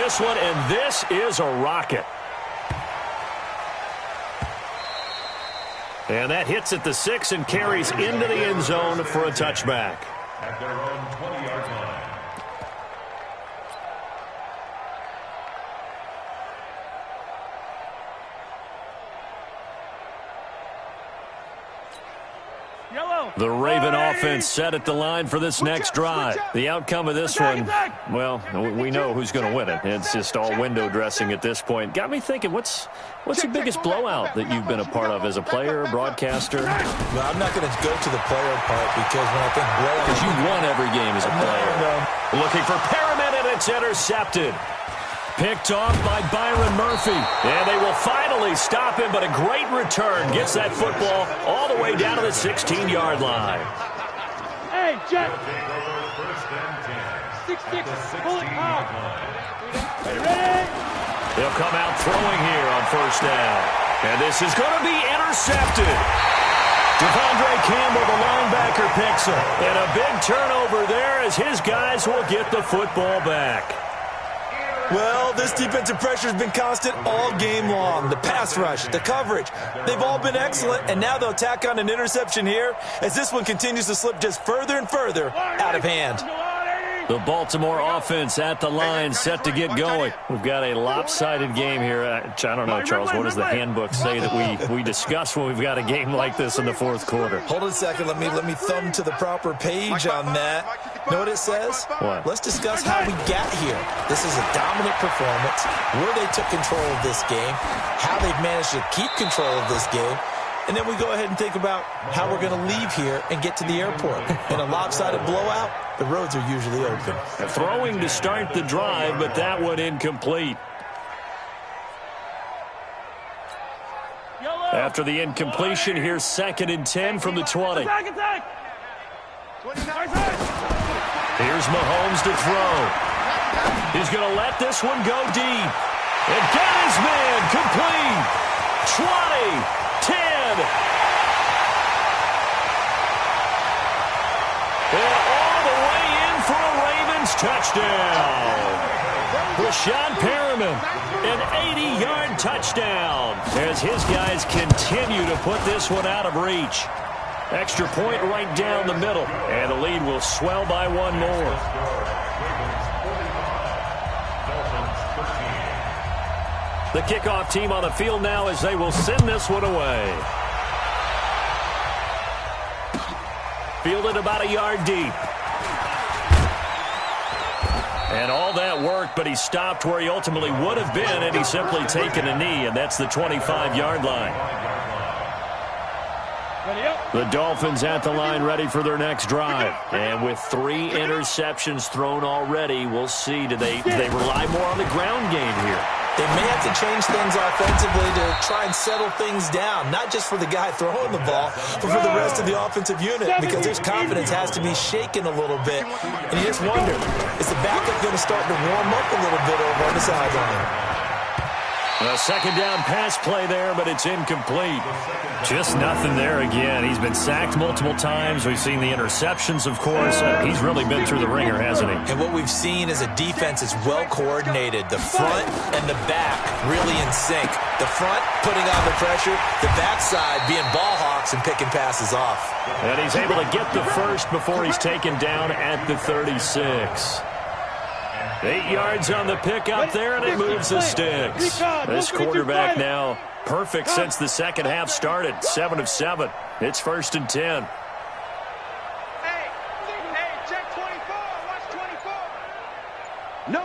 this one, and this is a rocket. And that hits at the 6 and carries into the end zone for a touchback. At their own 20-yard line. The Raven offense set at the line for this next drive. The outcome of this one, well, we know who's going to win it. It's just all window dressing at this point. Got me thinking, what's the biggest blowout that you've been a part of as a player, broadcaster? Well, I'm not going to go to the player part because when I think blowout... Because you won every game as a player. No. Looking for Perriman, and it's intercepted. Picked off by Byron Murphy. And they will finally stop him, but a great return gets that football all the way down to the 16-yard line. Hey, Jack. 6-6. Pull it out. Ready? They'll come out throwing here on first down. And this is going to be intercepted. Devondre Campbell, the linebacker, picks him. And a big turnover there as his guys will get the football back. Well, this defensive pressure has been constant all game long. The pass rush, the coverage, they've all been excellent, and now they'll tack on an interception here as this one continues to slip just further and further out of hand. The Baltimore offense at the line, set to get going. We've got a lopsided game here. I don't know, Charles, what does the handbook say that we discuss when we've got a game like this in the fourth quarter? Hold on a second. Let me thumb to the proper page on that. Know what it says? What? Let's discuss how we got here. This is a dominant performance, where they took control of this game, how they've managed to keep control of this game, and then we go ahead and think about how we're going to leave here and get to the airport. In a lopsided blowout, the roads are usually open. Throwing to start the drive, but that one incomplete. After the incompletion, here's 2nd and 10 from the 20. Here's Mahomes to throw. He's going to let this one go deep. And got his man complete. 20. 10. And all the way in for a Ravens touchdown. Rashad Perriman, an 80-yard touchdown as his guys continue to put this one out of reach. Extra point right down the middle, and the lead will swell by one more. The kickoff team on the field now as they will send this one away. Fielded about a yard deep. And all that worked, but he stopped where he ultimately would have been, and he's simply taken a knee, and that's the 25-yard line. The Dolphins at the line ready for their next drive. And with 3 interceptions thrown already, we'll see. Do they rely more on the ground game here? They may have to change things offensively to try and settle things down, not just for the guy throwing the ball, but for the rest of the offensive unit, because his confidence has to be shaken a little bit. And you just wonder, is the backup going to start to warm up a little bit over on the sideline? A second down pass play there, but it's incomplete. Just nothing there again. He's been sacked multiple times. We've seen the interceptions, of course. He's really been through the ringer, hasn't he? And what we've seen is a defense that's well coordinated. The front and the back really in sync. The front putting on the pressure, the backside being ball hawks and picking passes off. And he's able to get the first before he's taken down at the 36. 8 yards on the pickup there, and it moves the sticks. This quarterback now perfect since the second half started. 7 of 7. It's 1st and 10. Hey, check 24. Watch 24. No.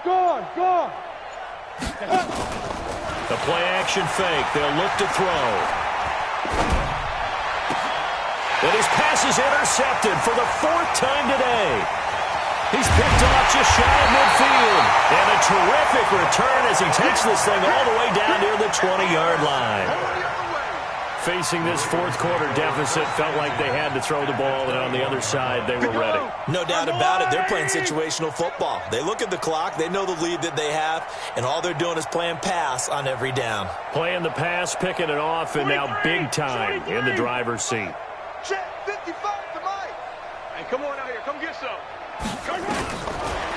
Off. Go on. The play action fake. They'll look to throw. And his pass is intercepted for the 4th time today. He's picked off just shy of midfield. And a terrific return as he takes this thing all the way down near the 20-yard line. Facing this fourth quarter deficit, felt like they had to throw the ball, and on the other side, they were ready. No doubt about it. They're playing situational football. They look at the clock. They know the lead that they have, and all they're doing is playing pass on every down. Playing the pass, picking it off, and now big time in the driver's seat. Check 55 to Mike. Hey, come on out here. Come get some.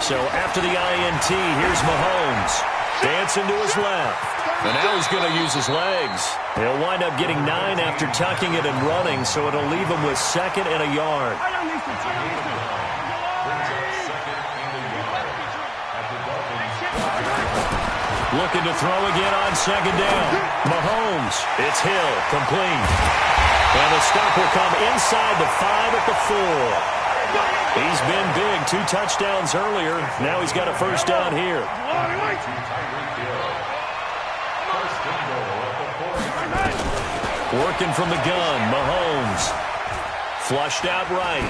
So after the INT, here's Mahomes. Dancing to his left. And now he's going to use his legs. He'll wind up getting 9 after tucking it and running, so it'll leave him with 2nd and a yard. Looking to throw again on 2nd down. Mahomes, it's Hill, complete. And the stop will come inside the 5 at the 4. He's been big, 2 touchdowns earlier. Now he's got a 1st down here. Working from the gun, Mahomes. Flushed out right.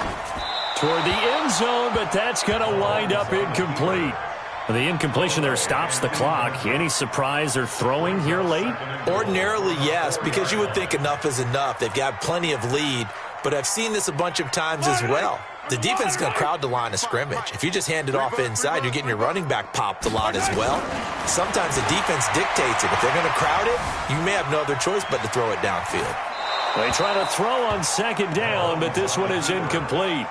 Toward the end zone, but that's going to wind up incomplete. The incompletion there stops the clock. Any surprise they're throwing here late? Ordinarily, yes, because you would think enough is enough. They've got plenty of lead, but I've seen this a bunch of times as well. The defense is going to crowd the line of scrimmage. If you just hand it off inside, you're getting your running back popped a lot as well. Sometimes the defense dictates it. If they're going to crowd it, you may have no other choice but to throw it downfield. They try to throw on 2nd down, but this one is incomplete.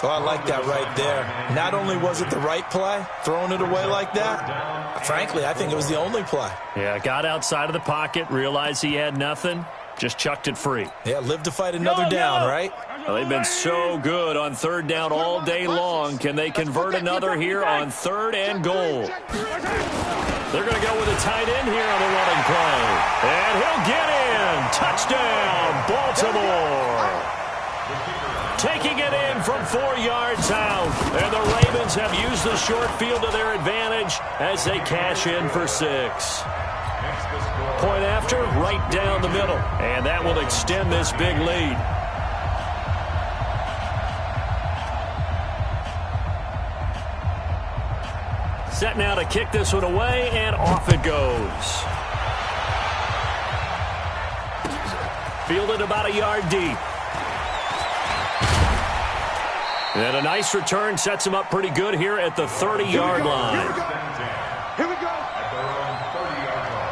Oh, I like that right there. Not only was it the right play, throwing it away like that, frankly, I think it was the only play. Yeah, got outside of the pocket, realized he had nothing, just chucked it free. Yeah, live to fight another down, right? Well, they've been so good on 3rd down all day long. Can they convert another here on 3rd and goal? They're going to go with a tight end here on the running play. And he'll get in. Touchdown, Baltimore. Taking it in from 4 yards out. And the Ravens have used the short field to their advantage as they cash in for 6. Point after, right down the middle. And that will extend this big lead. Set now to kick this one away, and off it goes. Fielded about a yard deep. And a nice return sets him up pretty good here at the 30-yard line. Here we go. At their own 30-yard line.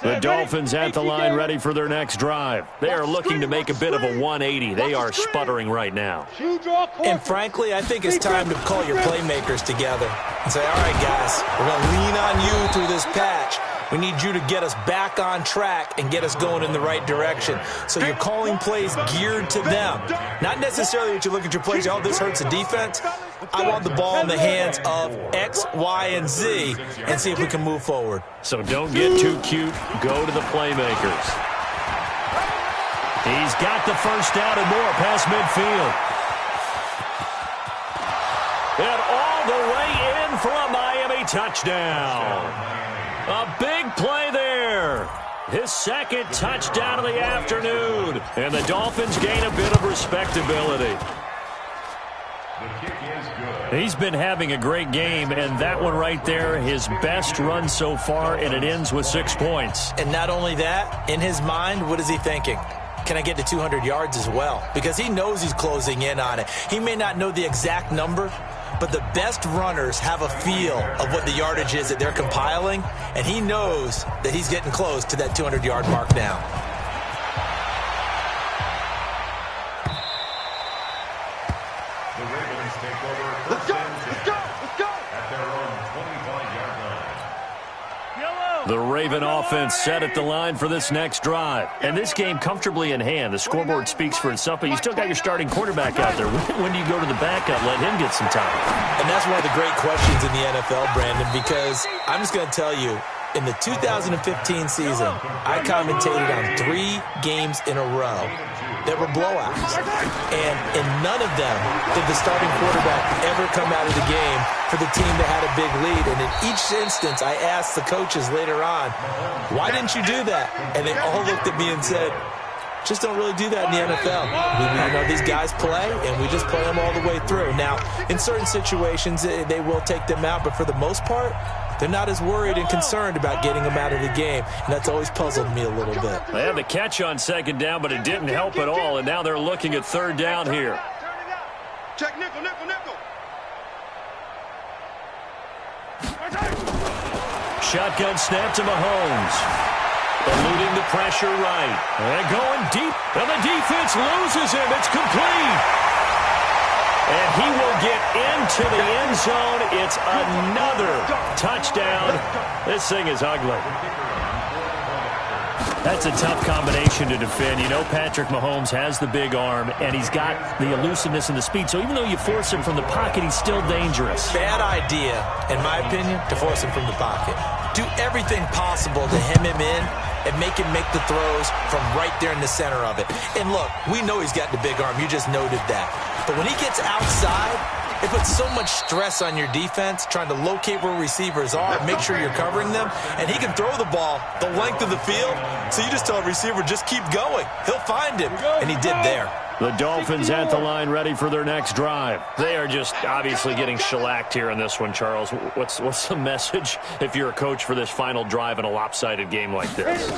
The Dolphins at the line ready for their next drive. They are looking to make a bit of a 180. They are sputtering right now. And frankly, I think it's time to call your playmakers together and say, all right, guys, we're going to lean on you through this patch. We need you to get us back on track and get us going in the right direction. So you're calling plays geared to them. Not necessarily that you look at your plays, oh, this hurts the defense. I want the ball in the hands of X, Y, and Z and see if we can move forward. So don't get too cute. Go to the playmakers. He's got the 1st down and more past midfield. And all the way in for a Miami touchdown. A big play there. His 2nd touchdown of the afternoon. And the Dolphins gain a bit of respectability. He's been having a great game, and that one right there, his best run so far, and it ends with 6 points. And not only that, in his mind, what is he thinking? Can I get to 200 yards as well? Because he knows he's closing in on it. He may not know the exact number, but the best runners have a feel of what the yardage is that they're compiling, and he knows that he's getting close to that 200-yard mark now. The Ravens take over Let's go. Let's go. Let's go. at their own 25-yard line. The Raven offense set at the line for this next drive. And this game comfortably in hand. The scoreboard speaks for itself, but you still got your starting quarterback out there. When do you go to the backup, let him get some time? And that's one of the great questions in the NFL, Brandon, because I'm just going to tell you, in the 2015 season, I commentated on 3 games in a row that were blowouts. And in none of them did the starting quarterback ever come out of the game for the team that had a big lead. And in each instance, I asked the coaches later on, why didn't you do that? And they all looked at me and said, just don't really do that in the NFL. You know, these guys play, and we just play them all the way through. Now, in certain situations, they will take them out, but for the most part, They're not as worried and concerned about getting him out of the game, and that's always puzzled me a little bit. They had the catch on second down, but it didn't help at all, and now they're looking at third down here. Check nickel, nickel, nickel. Shotgun snap to Mahomes. Eluding the pressure right. And going deep, and the defense loses him. It's complete. And he will get into the end zone. It's another touchdown. This thing is ugly. That's a tough combination to defend. You know Patrick Mahomes has the big arm, and he's got the elusiveness and the speed. So even though you force him from the pocket, he's still dangerous. Bad idea, in my opinion, to force him from the pocket. Do everything possible to hem him in and make him make the throws from right there in the center of it. And look, we know he's got the big arm. You just noted that. But when he gets outside, it puts so much stress on your defense trying to locate where receivers are, make sure you're covering them, and he can throw the ball the length of the field, so you just tell a receiver, just keep going. He'll find him, and he did there. The Dolphins at the line ready for their next drive. They are just obviously getting shellacked here in this one, Charles. What's the message if you're a coach for this final drive in a lopsided game like this?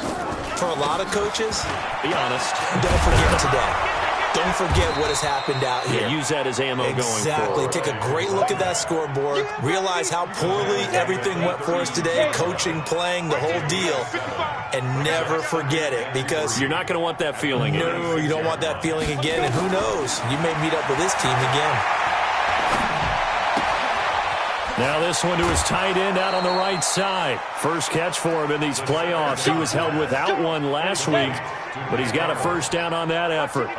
For a lot of coaches, be honest. Don't forget today. Don't forget what has happened out here. Yeah, use that as ammo going forward. Exactly. Take a great look at that scoreboard. Realize how poorly everything went for us today. Coaching, playing, the whole deal. And never forget it, because you're not going to want that feeling again. No, you don't want that feeling again. And who knows? You may meet up with this team again. Now this one to his tight end out on the right side. First catch for him in these playoffs. He was held without one last week, but he's got a first down on that effort.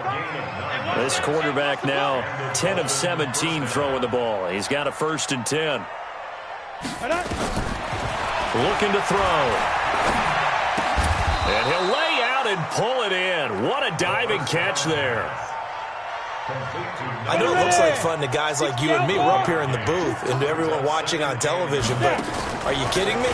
This quarterback now 10 of 17 throwing the ball. He's got a 1st and 10. Looking to throw. And he'll lay out and pull it in. What a diving catch there. I know it looks like fun to guys like you and me. We're up here in the booth and to everyone watching on television, but are you kidding me?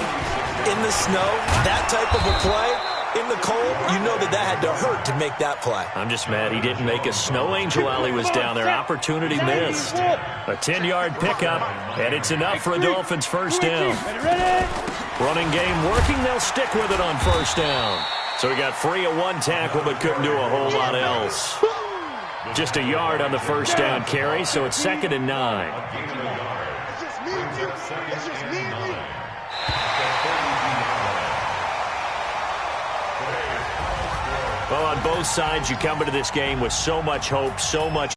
In the snow, that type of a play, in the cold, you know that had to hurt to make that play. I'm just mad he didn't make a snow angel while he was down there. Opportunity missed. A 10-yard pickup, and it's enough for a Dolphins first down. Running game working. They'll stick with it on first down. So he got free of one tackle but couldn't do a whole lot else. Just a yard on the first down carry, so it's 2nd and 9. Well, on both sides, you come into this game with so much hope, so much